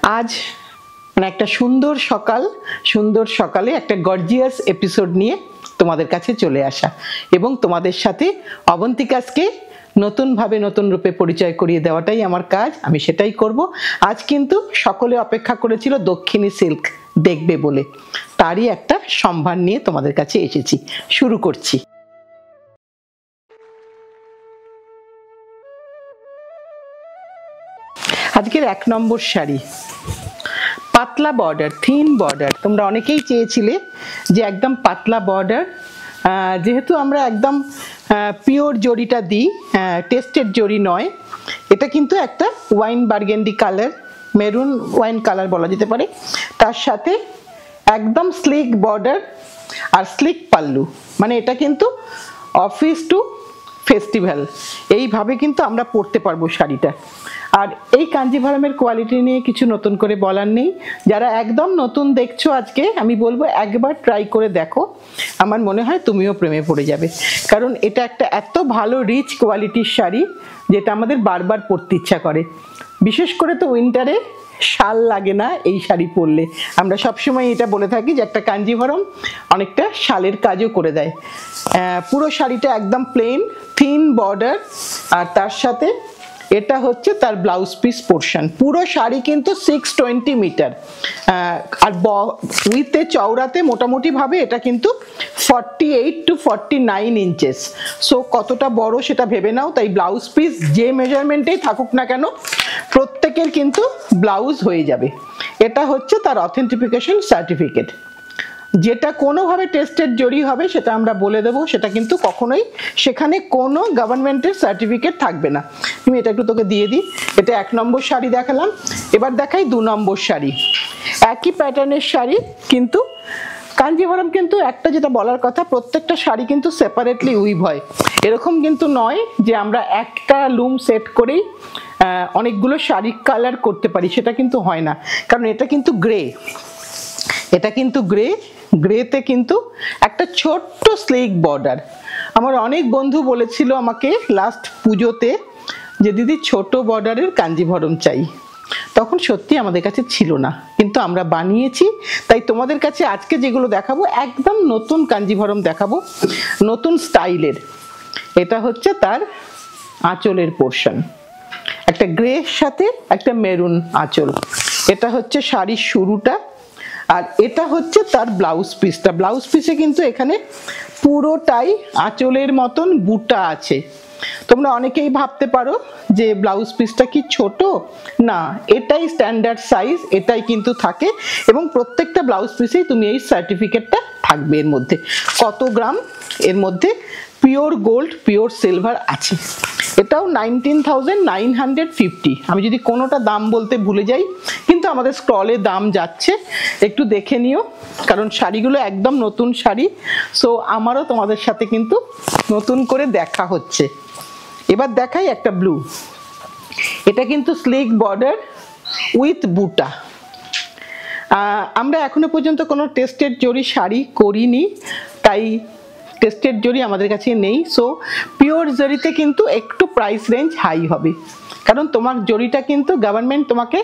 আজ মানে একটা সুন্দর সকালে একটা গর্জিয়াস এপিসোড নিয়ে তোমাদের কাছে চলে আসা এবং তোমাদের সাথে অবন্তিকাকে নতুনভাবে নতুন রূপে পরিচয় করিয়ে দেওয়াটাই আমার কাজ। আমি সেটাই করব। আজ কিন্তু সকলে অপেক্ষা করেছিল দক্ষিণী সিল্ক দেখবে বলে, তারই একটা সম্ভার নিয়ে তোমাদের কাছে এসেছি। শুরু করছি। আজকের 1 নম্বর শাড়ি, পাতলা বর্ডার, থিন বর্ডার। তোমরা অনেকেই চেয়েছিলে যে একদম পাতলা বর্ডার, যেহেতু আমরা একদম পিওর জরিটা দিই, টেস্টেড জরি নয়। এটা কিন্তু একটা wine burgundy colour, maroon wine colour বলা যেতে পারে। তার সাথে একদম স্লিক বর্ডার আর স্লিক পাল্লু, মানে এটা কিন্তু অফিস টু ফেস্টিভ্যাল এইভাবে কিন্তু আমরা পরতে পারবো শাড়িটা। আর এই কাঞ্জিভারমের কোয়ালিটি নিয়ে কিছু নতুন করে বলার নেই। যারা একদম নতুন দেখছো আজকে, আমি বলবো একবার ট্রাই করে দেখো। আমার মনে হয় তুমিও প্রেমে পড়ে যাবে, কারণ এটা একটা এত ভালো রিচ কোয়ালিটির শাড়ি যেটা আমাদের বারবার পরতে ইচ্ছা করে। বিশেষ করে তো উইন্টারে শাল লাগে না এই শাড়ি পরলে। আমরা সবসময় এটা বলে থাকি যে একটা কাঞ্জিভারম অনেকটা শালের কাজও করে দেয়। পুরো শাড়িটা একদম প্লেন, থিন বর্ডার, আর তার সাথে এটা হচ্ছে তার ব্লাউজ পিস পোর্শন। পুরো শাড়ি কিন্তু 620 মিটার, আর উইথে চওড়াতে মোটামুটি ভাবে এটা কিন্তু 48 to 49 ইঞ্চেস। সো কতটা বড় সেটা ভেবে নাও। তাই ব্লাউজ পিস যে মেজারমেন্টেই থাকুক না কেন, প্রত্যেকের কিন্তু ব্লাউজ হয়ে যাবে। এটা হচ্ছে তার অথেন্টিফিকেশন সার্টিফিকেট, যেটা কোনোভাবে টেস্টেড জরি হবে সেটা আমরা বলে দেবো। সেটা কিন্তু কখনোই সেখানে কোনো গভর্নমেন্টের সার্টিফিকেট থাকবে না। তুমি এটা একটু তোকে দিয়ে দিই। এটা 1 নম্বর শাড়ি দেখালাম, এবার দেখাই 2 নম্বর শাড়ি। একই প্যাটার্নের শাড়ি, কিন্তু কাঞ্জিভারম কিন্তু একটা যেটা বলার কথা, প্রত্যেকটা শাড়ি কিন্তু সেপারেটলি উইভ হয়। এরকম কিন্তু নয় যে আমরা একটা লুম সেট করেই অনেকগুলো শাড়ি কালার করতে পারি, সেটা কিন্তু হয় না। কারণ এটা কিন্তু গ্রে, এটা কিন্তু গ্রেতে কিন্তু একটা ছোট্ট স্লিক বর্ডার। আমার অনেক বন্ধু বলেছিল আমাকে লাস্ট পুজোতে যে দিদি ছোট বর্ডারের কাঞ্জিভারম চাই। তখন সত্যি আমাদের কাছে ছিল না, কিন্তু আমরা বানিয়েছি। তাই তোমাদের কাছে আজকে যেগুলো দেখাবো একদম নতুন কাঞ্জিভারম দেখাবো, নতুন স্টাইলের। এটা হচ্ছে তার আঁচলের পোর্শন, একটা গ্রের সাথে একটা মেরুন আঁচল। এটা হচ্ছে শাড়ির শুরুটা, আর এটা হচ্ছে তার ব্লাউজ পিসটা। ব্লাউজ পিসে কিন্তু এখানে পুরোটাই আঁচলের মতন বুটা আছে। তোমরা অনেকেই ভাবতে পারো যে ব্লাউজ পিসটা কি ছোট, না, এটাই স্ট্যান্ডার্ড সাইজ, এটাই কিন্তু থাকে। এবং প্রত্যেকটা ব্লাউজ পিসেই তুমি এই সার্টিফিকেটটা থাকবে। এর মধ্যে কত গ্রাম, এর মধ্যে পিওর গোল্ড পিওর সিলভার আছে। এটাও 19,950। আমি যদি কোনোটা দাম বলতে ভুলে যাই, কিন্তু আমাদের স্ক্রলে দাম যাচ্ছে, একটু দেখে নিও, কারণ শাড়িগুলো একদম নতুন শাড়ি। সো আমারও তোমাদের সাথে কিন্তু নতুন করে দেখা হচ্ছে। এবার দেখাই একটা ব্লু। এটা কিন্তু স্লিক বর্ডার উইথ বুটা। আমরা এখনো পর্যন্ত কোনো টেস্টেড জরি শাড়ি করিনি, তাই টেস্টেড জরি আমাদের কাছে নেই। সো পিওর জরিতে কিন্তু একটু প্রাইস রেঞ্জ হাই হবে, কারণ তোমার জরিটা কিন্তু গভর্নমেন্ট তোমাকে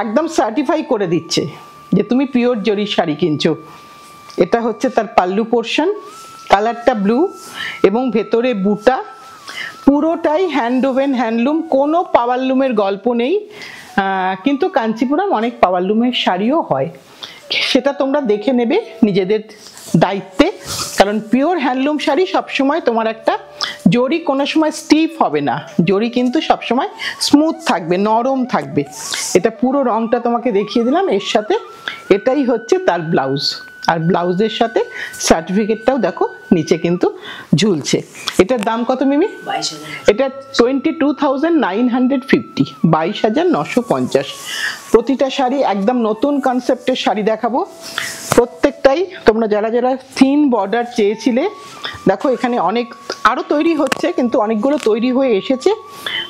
একদম সার্টিফাই করে দিচ্ছে যে তুমি পিওর জরি শাড়ি কিনছো। এটা হচ্ছে তার পাল্লু পোর্শন, কালারটা ব্লু এবং ভেতরে বুটা। পুরোটাই হ্যান্ড ওভেন হ্যান্ডলুম, কোনো পাওয়ারলুমের গল্প নেই। কিন্তু কাঞ্চিপুরম অনেক পাওয়ারলুমের শাড়িও হয়, সেটা তোমরা দেখে নেবে নিজেদের দায়িত্বে। কারণ পিওর হ্যান্ডলুম শাড়ি সবসময় তোমার একটা জরি কোনো সময় স্টিফ হবে না, জরি কিন্তু সবসময় স্মুথ থাকবে, নরম থাকবে। এটা পুরো রংটা তোমাকে দেখিয়ে দিলাম। এর সাথে এটাই হচ্ছে তার ব্লাউজ, আর ব্লাউজের সাথে সার্টিফিকেটটাও দেখো নিচে কিন্তু ঝুলছে। এটার দাম কত মিমি? 22,000। এটা 22,950, 22,950। প্রতিটা শাড়ি একদম নতুন কনসেপ্টের শাড়ি দেখাবো। প্রত্যেকটাই তোমরা যারা যারা থিন বর্ডার চেয়েছিলে, দেখো এখানে অনেক আরো তৈরি হচ্ছে, কিন্তু অনেকগুলো তৈরি হয়ে এসেছে।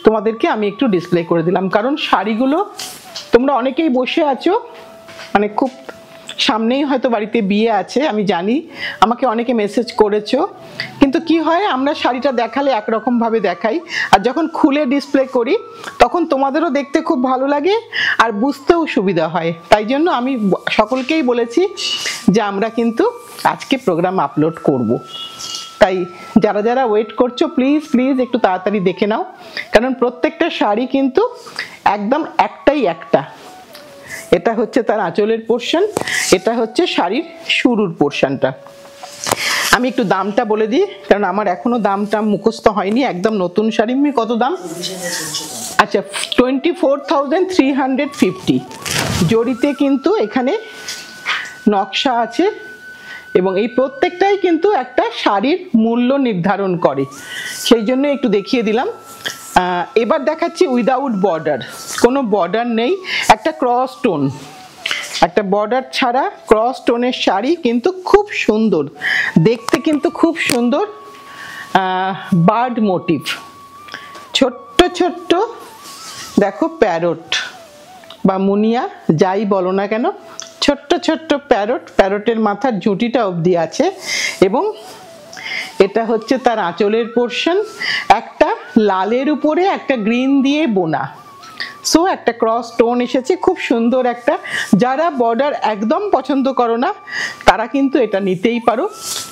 তোমাদেরকে আমি একটু ডিসপ্লে করে দিলাম, কারণ শাড়িগুলো তোমরা অনেকেই বসে আছো, মানে খুব সামনেই হয়তো বাড়িতে বিয়ে আছে, আমি জানি, আমাকে অনেকে মেসেজ করেছো। কিন্তু কি হয়, আমরা শাড়িটা দেখালে একরকম ভাবে দেখাই, আর যখন খুলে ডিসপ্লে করি তখন তোমাদেরও দেখতে খুব ভালো লাগে আর বুঝতেও সুবিধা হয়। তাই জন্য আমি সকলকেই বলেছি যে আমরা কিন্তু আজকে প্রোগ্রাম আপলোড করব। তাই যারা যারা ওয়েট করছো প্লিজ প্লিজ একটু তাড়াতাড়ি দেখে নাও, কারণ প্রত্যেকটা শাড়ি কিন্তু একদম একটাই একটা। এটা হচ্ছে তার আঁচলের পোর্শন, এটা হচ্ছে শাড়ির শুরুর পোর্শনটা। আমি একটু দামটা বলে দিই, কারণ আমার এখনো দামটা মুখস্থ হয়নি, একদম নতুন শাড়ি। কত দাম? আচ্ছা, 24,350। জরিতে কিন্তু এখানে নকশা আছে এবং এই প্রত্যেকটাই কিন্তু একটা শাড়ির মূল্য নির্ধারণ করে, সেই জন্য একটু দেখিয়ে দিলাম। এবার দেখাচ্ছি উইদাউট বর্ডার, কোনো বর্ডার নেই, একটা ক্রস স্টোন, একটা বর্ডার ছাড়া ক্রস স্টোনের শাড়ি, কিন্তু খুব সুন্দর দেখতে, কিন্তু খুব সুন্দর। বার্ড মোটিভ, ছোট্ট ছোট্ট দেখো প্যারট বা মুনিয়া যাই বলো না কেন, ছোট্ট ছোট্ট প্যারট, প্যারটের মাথার ঝুঁটিটা অবধি আছে। এবং এটা হচ্ছে তার আঁচলের পোর্শন, একটা লালের উপরে একটা গ্রিন দিয়ে বোনা, সো একটা ক্রস স্টোন এসেছে, খুব সুন্দর একটা। যারা বর্ডার একদম পছন্দ করো না তারা কিন্তু এটা নিতেই পারো।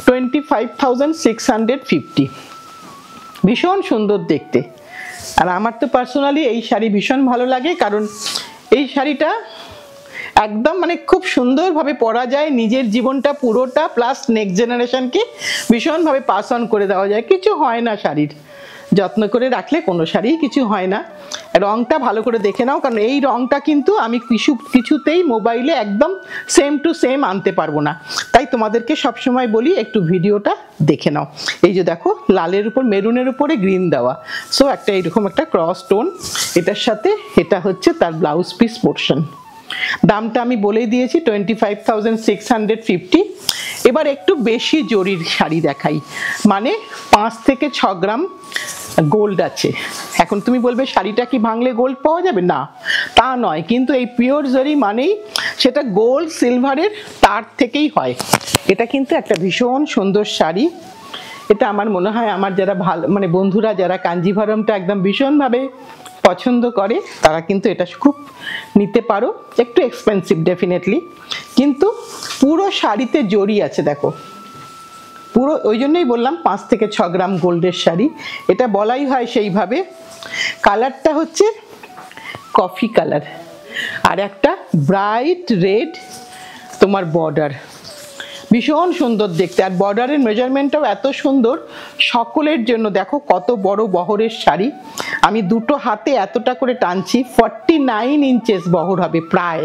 25,650, ভীষণ সুন্দর দেখতে। আর আমার তো পার্সোনালি এই শাড়ি ভীষণ ভালো লাগে, কারণ এই শাড়িটা একদম মানে খুব সুন্দরভাবে পরা যায়, নিজের জীবনটা পুরোটা প্লাস নেক্সট জেনারেশনকে ভীষণভাবে পাস অন করে দেওয়া যায়। কিছু হয় না শাড়ির, যত্ন করে রাখলে কোনো শাড়ি কিছু হয় না। রংটা ভালো করে দেখে নাও, কারণ এই রংটা কিন্তু আমি কিছুতেই মোবাইলে একদম সেম টু সেম আনতে পারবো না, তাই তোমাদেরকে সবসময় বলি একটু ভিডিওটা দেখে নাও। এই যে দেখো, লালের উপর মেরুনের উপরে গ্রিন দেওয়া, সো একটা এইরকম একটা ক্রস স্টোন এটার সাথে। এটা হচ্ছে তার ব্লাউজ পিস পোর্শন। দামটা আমি বলেই দিয়েছি 25,650। এবার একটু বেশি জরির শাড়ি দেখাই, মানে 5 থেকে 6 গ্রাম গোল্ড আছে। এখন তুমি বলবে শাড়িটা কি ভাঙলে গোল্ড পাওয়া যাবে? না, তা নয়, কিন্তু এই পিওর জরি মানেই সেটা গোল্ড সিলভারের তার থেকেই হয়। এটা কিন্তু একটা ভীষণ সুন্দর শাড়ি। এটা আমার মনে হয় আমার যারা ভালো মানে বন্ধুরা যারা কাঞ্জিভারমটা একদম ভীষণভাবে পছন্দ করে তারা কিন্তু এটা খুব নিতে পারো। একটু এক্সপেন্সিভ ডেফিনেটলি, কিন্তু পুরো শাড়িতে জরি আছে দেখো, পুরো। ওই জন্যই বললাম 5 থেকে 6 গ্রাম গোল্ডের শাড়ি, এটা বলাই হয় সেইভাবে। কালারটা হচ্ছে কফি কালার, আর একটা ব্রাইট রেড তোমার বর্ডার, ভীষণ সুন্দর দেখতে। আর বর্ডারের মেজারমেন্টটাও এত সুন্দর সকলের জন্য। দেখো কত বড় বহরের শাড়ি, আমি দুটো হাতে এতটা করে টানছি, 49 ইঞ্চেস বহর হবে প্রায়।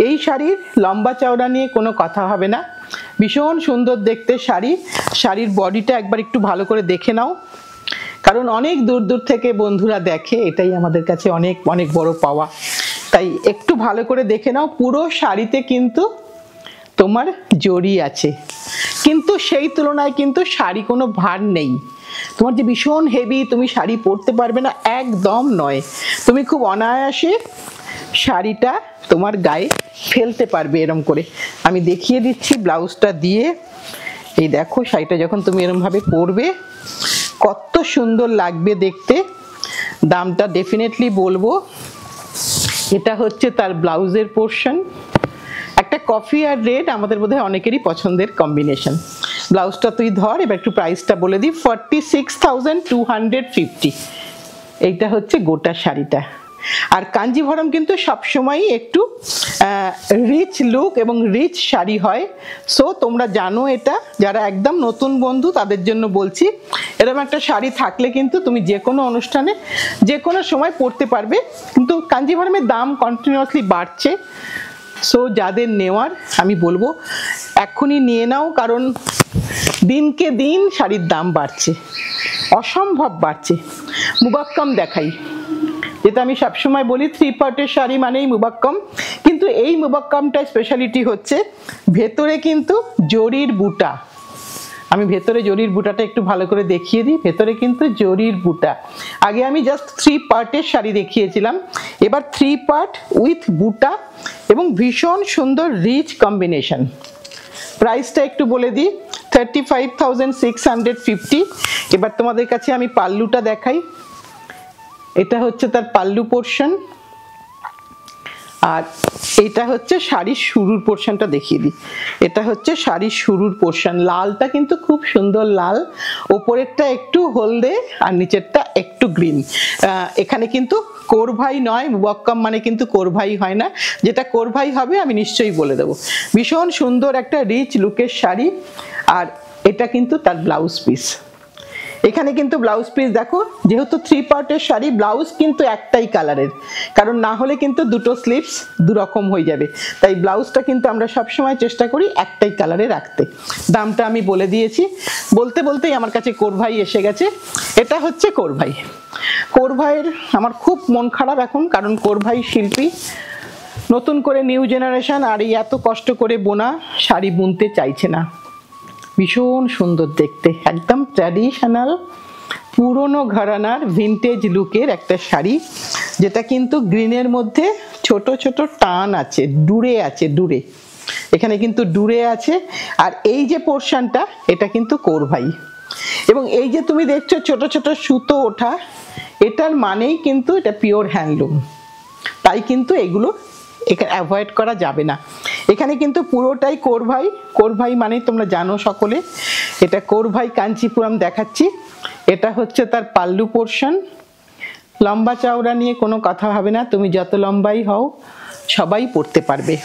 এই শাড়ির লম্বা চওড়া নিয়ে কোনো কথা হবে না, ভীষণ সুন্দর দেখতে শাড়ি। শাড়ির বডিটা একবার একটু ভালো করে দেখে নাও, কারণ অনেক দূর দূর থেকে বন্ধুরা দেখে, এটাই আমাদের কাছে অনেক অনেক বড় পাওয়া। তাই একটু ভালো করে দেখে নাও। পুরো শাড়িতে কিন্তু তোমার জরি আছে, কিন্তু সেই তুলনায় কিন্তু শাড়ি কোনো ভার নেই। তোমার যে ভীষণ হেভি তুমি শাড়ি পরতে পারবে না, একদম নয়। তুমি খুব অনায়াসে শাড়িটা তোমার গায়ে ফেলতে পারবে এরম করে। আমি দেখিয়ে দিচ্ছি ব্লাউজটা দিয়ে। এই দেখো শাড়িটা যখন তুমি এরম ভাবে পরবে কত সুন্দর লাগবে দেখতে। দামটা ডেফিনেটলি বলবো। এটা হচ্ছে তার ব্লাউজের পোর্শন, একটা কফি আর রেড আমাদের বোধহয় অনেকেরই পছন্দের কম্বিনেশন। ব্লাউজটা তুই ধর, এবার একটু প্রাইসটা বলে দিই। 46,250। এইটা হচ্ছে গোটা শাড়িটা। আর কাঞ্জিভরম কিন্তু সবসময়ই একটু রিচ লুক এবং রিচ শাড়ি হয়, সো তোমরা জানো এটা। যারা একদম নতুন বন্ধু তাদের জন্য বলছি, এরকম একটা শাড়ি থাকলে কিন্তু তুমি যে কোনো অনুষ্ঠানে যে কোনো সময় পরতে পারবে। কিন্তু কাঞ্জিভরমের দাম কন্টিনিউয়াসলি বাড়ছে, সো যাদের নেওয়ার আমি বলবো এখনই নিয়ে নাও, কারণ দিনকে দিন শাড়ির দাম বাড়ছে, অসম্ভব বাড়ছে। মুবাক্কাম দেখাই, যেটা আমি সবসময় বলি 3 পার্টের শাড়ি মানেই মুবাক্কাম, কিন্তু এই মুবাক্কামটার স্পেশালিটি হচ্ছে ভেতরে কিন্তু জরির বুটা, আমি ভেতরে জরির বুটাটা একটু ভালো করে দেখিয়ে দিই। ভেতরে কিন্তু জরির বুটা। আগে আমি জাস্ট 3 পার্টের শাড়ি দেখিয়েছিলাম, এবার 3 পার্ট উইথ বুটা এবং ভীষণ সুন্দর রিচ কম্বিনেশন। প্রাইসটা একটু বলে দিই, 35,650। এবার তোমাদের কাছে আমি পাল্লুটা দেখাই। এটা হচ্ছে তার পাল্লু পোর্শন, আর এটা হচ্ছে শাড়ির শুরুর পোর্শনটা দেখিয়ে দিই। এটা হচ্ছে শাড়ির শুরুর পোর্শন। লালটা কিন্তু খুব সুন্দর লাল, ওপরেরটা একটু হলদে আর নিচেরটা একটু গ্রিন। এখানে কিন্তু কোরভাই নয়, ওয়াক্কাম মানে কিন্তু কোরভাই হয় না। যেটা কোরভাই হবে আমি নিশ্চয়ই বলে দেবো। ভীষণ সুন্দর একটা রিচ লুকের শাড়ি, আর এটা কিন্তু তার ব্লাউজ পিস। এখানে কিন্তু ব্লাউজ পিস দেখো, যেহেতু 3 পার্টের শাড়ি, ব্লাউজ কিন্তু একটাই কালারের, কারণ না হলে কিন্তু দুটো স্লিভস দুরকম হয়ে যাবে। তাই ব্লাউজটা কিন্তু আমরা সবসময় চেষ্টা করি একটাই কালারে রাখতে। দামটা আমি বলে দিয়েছি, বলতে বলতেই আমার কাছে কোরভাই এসে গেছে। এটা হচ্ছে কোরভাই। কোরভাইয়ের আমার খুব মন খারাপ এখন, কারণ কোরভাই শিল্পী নতুন করে নিউ জেনারেশন আর এই এত কষ্ট করে বোনা শাড়ি বুনতে চাইছে না। ভীষণ সুন্দর দেখতে, একদম ট্র্যাডিশনাল পুরনো ঘরানার ভিনটেজ লুকের একটা শাড়ি, যেটা কিন্তু গ্রিনের মধ্যে ছোট ছোট টান আছে, ডুরে আছে, ডুরে এখানে কিন্তু ডুরে আছে। আর এই যে পোর্শনটা, এটা কিন্তু কোরভাই। এবং এই যে তুমি দেখছো ছোট ছোট সুতো ওঠা, এটার মানেই কিন্তু এটা পিওর হ্যান্ডলুম। তাই কিন্তু এগুলো এখানে অ্যাভয়েড করা যাবে না। এখানে কিন্তু পুরোটাই কোরভাই। কোরভাই মানে তোমরা জানো সকলে, এটা কোরভাই কাঞ্চিপুরম দেখাচ্ছি। এটা হচ্ছে তার পাল্লু পোর্শন। লম্বা চওড়া নিয়ে কোনো কথা হবে না, তুমি যত লম্বাই হও সবাই পরতে পারবে।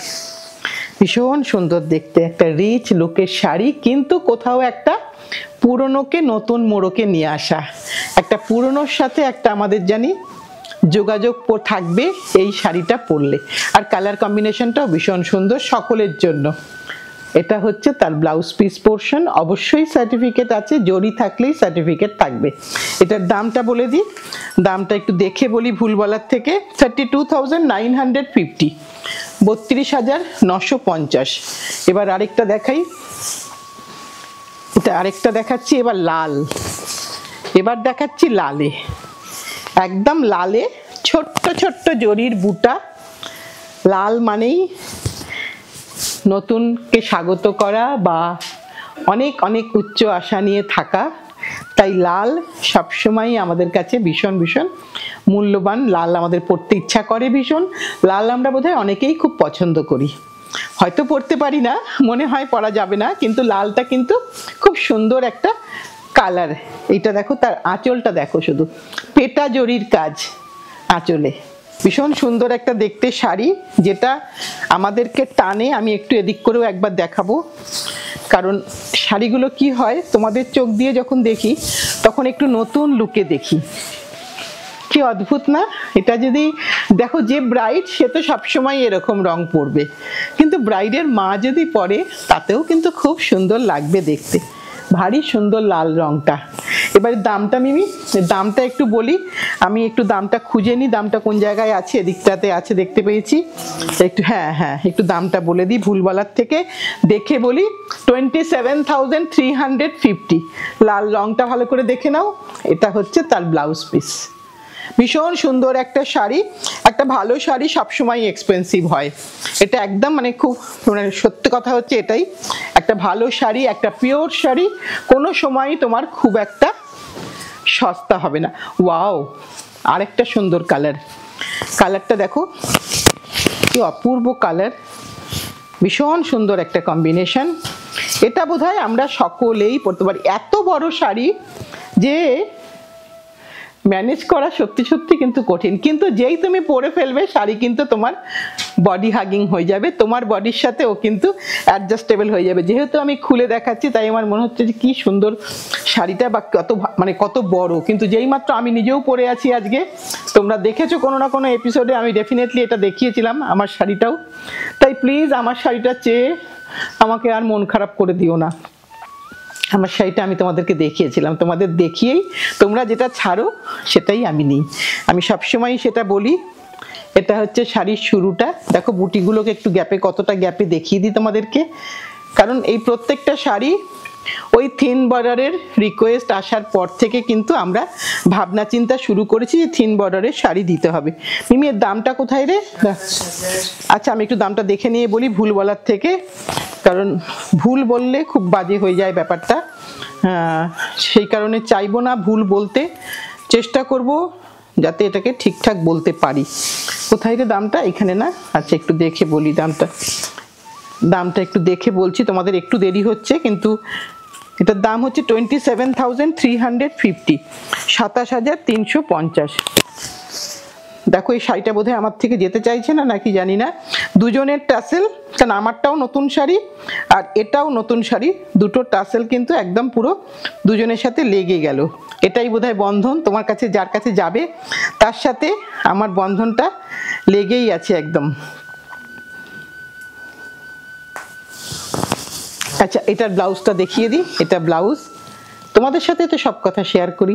ভীষণ সুন্দর দেখতে একটা রিচ লুকের শাড়ি, কিন্তু কোথাও একটা পুরনোকে নতুন মোড়কে নিয়ে আসা। একটা পুরনোর সাথে একটা আমাদের জানি যোগাযোগ থাকবে এই শাড়িটা পরলে। আর কালার কম্বিনেশনটাও ভীষণ সুন্দর সকলের জন্য। এটা হচ্ছে তার ব্লাউজ পিস পোর্শন। অবশ্যই সার্টিফিকেট আছে, জরি থাকলেই সার্টিফিকেট থাকবে। এটার দামটা বলে দিই, দামটা একটু দেখে বলি ভুল বলার থেকে। 32,950, 32,950। এবার আরেকটা দেখাই, এটা আরেকটা দেখাচ্ছি। এবার লাল, এবার দেখাচ্ছি লালে, একদম লালে ছোট্ট ছোট্ট জরির বুটা। লাল মানেই নতুনকে স্বাগত করা বা অনেক অনেক উচ্চ আশা নিয়ে থাকা। তাই লাল সবসময় আমাদের কাছে ভীষণ ভীষণ মূল্যবান। লাল আমাদের পড়তে ইচ্ছা করে ভীষণ। লাল আমরা বোধহয় অনেকেই খুব পছন্দ করি, হয়তো পড়তে পারি না, মনে হয় পরা যাবে না, কিন্তু লালটা কিন্তু খুব সুন্দর একটা কালার। এইটা দেখো, তার আঁচলটা দেখো, শুধু পেটা জরির কাজ আঁচলে। ভীষণ সুন্দর একটা দেখতে শাড়ি, যেটা আমাদেরকে টানে। আমি একটু এদিক করেও একবার দেখাবো, কারণ শাড়িগুলো কি হয়, তোমাদের চোখ দিয়ে যখন দেখি তখন একটু নতুন লুকে দেখি। কি অদ্ভুত না? এটা যদি দেখো, যে ব্রাইড সে তো সবসময় এরকম রং পরবে, কিন্তু ব্রাইডের মা যদি পরে তাতেও কিন্তু খুব সুন্দর লাগবে দেখতে। ভারী সুন্দর লাল রংটা। এবারে দামটা মিমি, দামটা একটু বলি, আমি একটু দামটা খুঁজে নিই, দামটা কোন জায়গায় আছে, এদিকটাতে আছে দেখতে পেয়েছি একটু। হ্যাঁ হ্যাঁ, একটু দামটা বলে দিই ভুল বলার থেকে, দেখে বলি। 27,350। লাল রংটা ভালো করে দেখে নাও। এটা হচ্ছে তার ব্লাউজ পিস। ভীষণ সুন্দর একটা শাড়ি। একটা ভালো শাড়ি সবসময় এক্সপেন্সিভ হয়, এটা একদম মানে খুব মানে সত্যি কথা হচ্ছে এটাই। একটা ভালো শাড়ি, একটা পিওর শাড়ি কোনো সময় তোমার খুব একটা সস্তা হবে না। ওয়াও, আরেকটা সুন্দর কালার, কালারটা দেখো কি অপূর্ব কালার, ভীষণ সুন্দর একটা কম্বিনেশন। এটা বোধহয় আমরা সকলেই পরতে পারি। এত বড় শাড়ি যে ম্যানেজ করা সত্যি সত্যি কিন্তু কঠিন, কিন্তু যেই তুমি পরে ফেলবে শাড়ি কিন্তু তোমার বডি হাগিং হয়ে যাবে, তোমার বডির সাথে ও কিন্তু অ্যাডজাস্টেবল হয়ে যাবে। যেহেতু আমি খুলে দেখাচ্ছি তাই আমার মনে হচ্ছে যে কি সুন্দর শাড়িটা, বা কত মানে কত বড়। কিন্তু যেই মাত্র আমি নিজেও পরে আছি আজকে, তোমরা দেখেছো কোনো না কোনো এপিসোডে আমি ডেফিনেটলি এটা দেখিয়েছিলাম আমার শাড়িটাও। তাই প্লিজ আমার শাড়িটা চেয়ে আমাকে আর মন খারাপ করে দিও না। আমার শাড়িটা আমি তোমাদেরকে দেখিয়েছিলাম, তোমাদের দেখিয়েই তোমরা যেটা ছাড়ো সেটাই আমি নিই, আমি সবসময় সেটা বলি। এটা হচ্ছে শাড়ির শুরুটা, দেখো বুটিগুলোকে একটু গ্যাপে, কতটা গ্যাপে দেখিয়ে দিই তোমাদেরকে। কারণ এই প্রত্যেকটা শাড়ি ওই থিন বর্ডারের রিকোয়েস্ট আসার পর থেকে কিন্তু আমরা ভাবনা চিন্তা শুরু করেছি যে থিন বর্ডারের শাড়ি দিতে হবে। মিমি এর দামটা কোথায় রে? আচ্ছা আমি একটু দামটা দেখে নিয়ে বলি ভুল বলার থেকে, কারণ ভুল বললে খুব বাজে হয়ে যায় ব্যাপারটা। সেই কারণে চাইবো না ভুল বলতে, চেষ্টা করব যাতে এটাকে ঠিকঠাক বলতে পারি। কোথায় রে দামটা? এখানে না? আচ্ছা একটু দেখে বলি দামটা একটু দেখে বলছি, তোমাদের একটু দেরি হচ্ছে, কিন্তু এটার দাম হচ্ছে 27,350, 27,350। দেখো এই শাড়িটা বোধহয় আমার থেকে যেতে চাইছে না নাকি জানি না। দুজনের টাসেল, কারণ আমারটাও নতুন শাড়ি আর এটাও নতুন শাড়ি, দুটো টাসেল কিন্তু একদম পুরো দুজনের সাথে লেগে গেল। এটাই বোধহয় বন্ধন, তোমার কাছে যার কাছে যাবে তার সাথে আমার বন্ধনটা লেগেই আছে একদম। আচ্ছা এটার ব্লাউজটা দেখিয়ে দিই। এটা ব্লাউজ, তোমাদের সাথে তো সব কথা শেয়ার করি।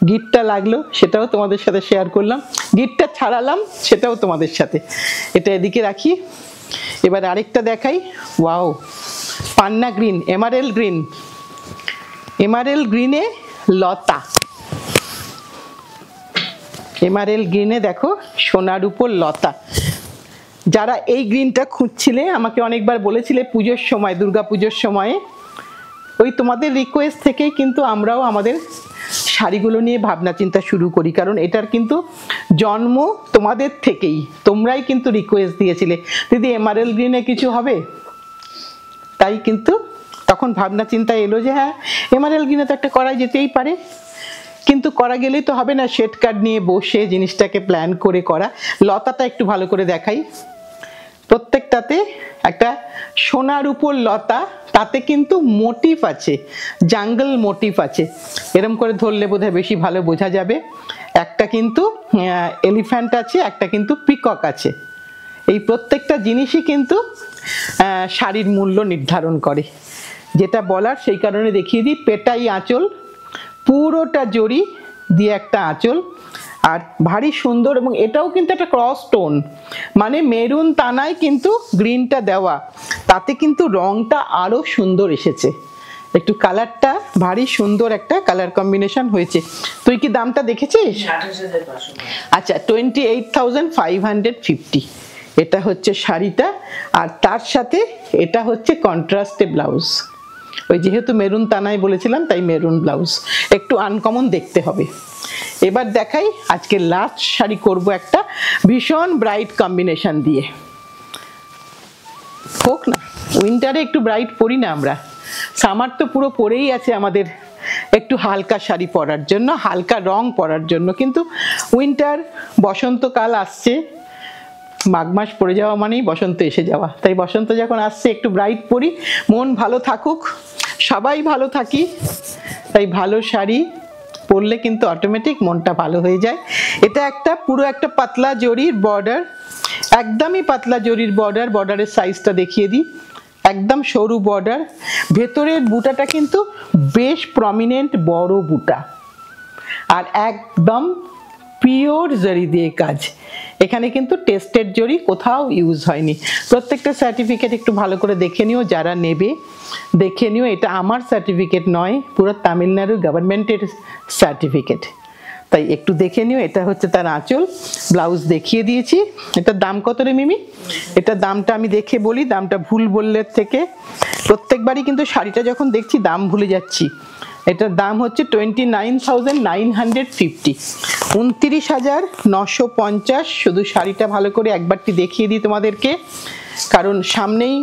গিফটটা লাগলো সেটাও তোমাদের সাথে শেয়ার করলাম, গিফটটা ছাড়ালাম সেটাও তোমাদের সাথে। এটা এদিকে রাখি। এবার আরেকটা দেখাই। ওয়াও, পান্না গ্রিন, এমারেল গ্রিনে লতা, এমারেল গ্রিনে দেখো সোনার উপর লতা। যারা এই গ্রিনটা খুঁজছিলে আমাকে অনেকবার বলেছিলে পুজোর সময়, দুর্গা পুজোর সময়ে, ওই তোমাদের রিকোয়েস্ট থেকেই কিন্তু আমরাও আমাদের শাড়িগুলো নিয়ে ভাবনা চিন্তা শুরু করি। কারণ এটার কিন্তু জন্ম তোমাদের থেকেই, তোমরাই কিন্তু রিকোয়েস্ট দিয়েছিলে দিদি এমারেল গ্রিনে কিছু হবে, তাই কিন্তু তখন ভাবনা চিন্তা এলো যে হ্যাঁ এমারেল গ্রিনে তো একটা করা যেতেই পারে। কিন্তু করা গেলেই তো হবে না, শেড কার্ড নিয়ে বসে জিনিসটাকে প্ল্যান করে করা। লতাটা একটু ভালো করে দেখাই। প্রত্যেকটাতে একটা সোনার উপর লতা, তাতে কিন্তু মোটিভ আছে, জাঙ্গল মোটিভ আছে। এরম করে ধরলে বোধহয় বেশি ভালো বোঝা যাবে। একটা কিন্তু এলিফ্যান্ট আছে, একটা কিন্তু পিকক আছে। এই প্রত্যেকটা জিনিসই কিন্তু শাড়ির মূল্য নির্ধারণ করে। যেটা বলার সেই কারণে দেখিয়ে দিই। পেটাই আঁচল, পুরোটা জড়ি দিয়ে একটা আঁচল, আর ভারী সুন্দর। এবং এটাও কিন্তু একটা ক্রস টোন, মানে মেরুন তানায় কিন্তু গ্রিনটা দেওয়া, তাতে কিন্তু রংটা আরো সুন্দর এসেছে। একটু কালারটা ভারী সুন্দর একটা কালার কম্বিনেশন হয়েছে। তুই কি দামটা দেখেছিস? আচ্ছা 28,550 এটা হচ্ছে শাড়িটা। আর তার সাথে এটা হচ্ছে কন্ট্রাস্টে ব্লাউজ। ওই যেহেতু মেরুন তানায় বলেছিলাম তাই মেরুন ব্লাউজ, একটু আনকমন দেখতে হবে। এবার দেখাই আজকে লাস্ট শাড়ি করব একটা ভীষণ ব্রাইট কম্বিনেশন দিয়ে। হোক না, উইন্টারে একটু ব্রাইট পরি না আমরা, সামার তো পুরো পরেই আছে আমাদের একটু হালকা শাড়ি পরার জন্য, হালকা রং পরার জন্য। কিন্তু উইন্টার, বসন্তকাল আসছে, মাঘ মাস পড়ে যাওয়া মানেই বসন্ত এসে যাওয়া, তাই বসন্ত যখন আসছে একটু ব্রাইট পরি, মন ভালো থাকুক, সবাই ভালো থাকি। তাই ভালো শাড়ি পরলে কিন্তু অটোমেটিক মনটা ভালো হয়ে যায়। এটা একটা পুরো একটা পাতলা জরির বর্ডার, একদমই পাতলা জরির বর্ডার। বর্ডারের সাইজটা দেখিয়ে দিই, একদম সরু বর্ডার। ভেতরের বুটাটা কিন্তু বেশ প্রমিনেন্ট বড় বুটা, আর একদম পিওর জরি দিয়ে কাজ। এখানে কিন্তু টেস্টেড জরি কোথাও ইউজ হয়নি। প্রত্যেকটা সার্টিফিকেট একটু ভালো করে দেখে নিও, যারা নেবে দেখে নিও। এটা আমার সার্টিফিকেট নয়, পুরো তামিলনাড়ু গভর্নমেন্টের সার্টিফিকেট, তাই একটু দেখে নিও। এটা হচ্ছে তার আঁচল, ব্লাউজ দেখিয়ে দিয়েছি। এটার দাম কত রে মিমি? এটার দামটা আমি দেখে বলি, দামটা ভুল বললে থেকে প্রত্যেকবারই কিন্তু শাড়িটা যখন দেখছি দাম ভুলে যাচ্ছি। এটার দাম হচ্ছে 29,950, 29,950। শুধু শাড়িটা ভালো করে একবারটি দেখিয়ে দিই তোমাদেরকে, কারণ সামনেই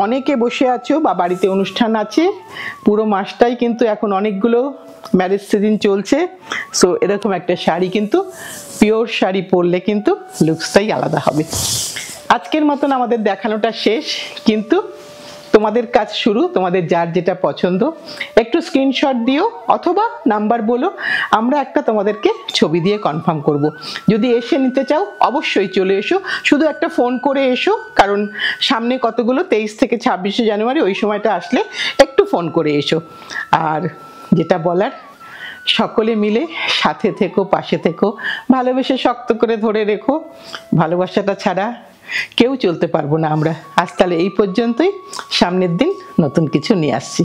অনেকে বসে আছো বা বাড়িতে অনুষ্ঠান আছে। পুরো মাসটাই কিন্তু এখন অনেকগুলো ম্যারেজ সিজন চলছে। সো এরকম একটা শাড়ি কিন্তু পিওর শাড়ি পরলে কিন্তু লুকসটাই আলাদা হবে। আজকের মতন আমাদের দেখানোটা শেষ, কিন্তু তোমাদের কাজ শুরু। তোমাদের যার যেটা পছন্দ একটু স্ক্রিনশট দিও অথবা নাম্বার বলো, আমরা একটা তোমাদেরকে ছবি দিয়ে কনফার্ম করব। যদি এসে নিতে চাও অবশ্যই চলে এসো, শুধু একটা ফোন করে এসো, কারণ সামনে কতগুলো 23 থেকে 26শে জানুয়ারি, ওই সময়টা আসলে একটু ফোন করে এসো। আর যেটা বলার, সকলে মিলে সাথে থেকো, পাশে থেকো, ভালোবেসে শক্ত করে ধরে রেখো। ভালোবাসাটা ছাড়া কেউ চলতে পারবো না আমরা। আজ তাহলে এই পর্যন্তই, সামনের দিন নতুন কিছু নিয়ে আসছি।